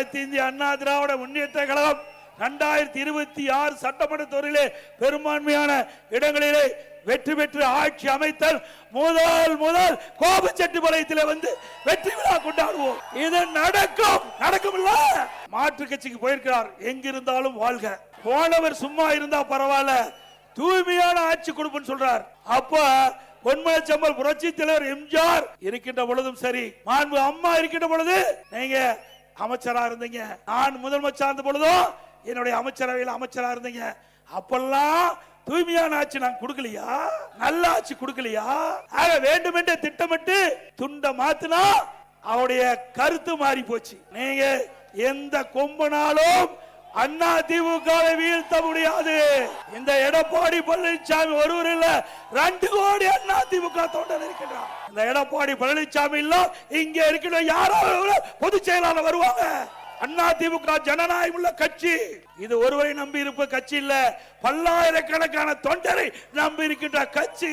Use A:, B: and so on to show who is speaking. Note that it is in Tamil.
A: அனைத்து இந்திய அண்ணா திராவிட முன்னேற்ற கழகம் 2026 சட்டமன்ற தேர்தலிலே பெரும்பான்மையான இடங்களிலே வெற்றி பெற்று ஆட்சி அமைத்தல் முதல் கோபச்செட்டிப்பாளையத்திலே வந்து வெற்றி விழா கொண்டாடுவோம். இது நடக்கும் இல்ல. மாற்று கட்சிக்கு போயிருக்கிறார். எங்கிருந்தாலும் வாழ்க. போனவர் சும்மா இருந்தா பரவாயில்ல, தூய்மையான ஆட்சி கொடுப்புன்னு சொல்றார். அப்ப பொன்மனச்செம்மல் புரட்சி தலைவர் எம்ஜிஆர் இருக்கின்ற பொழுதும் சரி, மாண்பு அம்மா இருக்கின்ற பொழுது நீங்க அமைச்சரா இருந்தீங்க, நான் முதலமைச்சர் இருந்த பொழுதும் என்னுடைய அமைச்சரவையில் அமைச்சரா இருந்தீங்க. அப்பெல்லாம் தூய்மையான ஆட்சி நான் கொடுக்கலையா? நல்ல ஆட்சி கொடுக்கலையா? ஆக வேண்டும் என்று திட்டமிட்டு துண்ட மாத்தினா அவருடைய கருத்து மாறி போச்சு. நீங்க எந்த கொம்பனாலும் அண்ணா திமுகவை வீழ்த்த முடியாது. இந்த எடப்பாடி பழனிசாமி ஒருவர் இல்ல, 2 கோடி அண்ணா திமுக தொண்டர் இருக்கின்றார். இந்த எடப்பாடி பழனிசாமி இல்ல, இங்க இருக்கிற யாரோ பொதுச் செயலாளர் வருவாங்க. அண்ணா திமுக ஜனநாயகம் உள்ள கட்சி. இது ஒருவரை நம்பி இருப்ப கட்சி இல்ல, பல்லாயிரக்கணக்கான தொண்டரை நம்பி இருக்கின்ற கட்சி.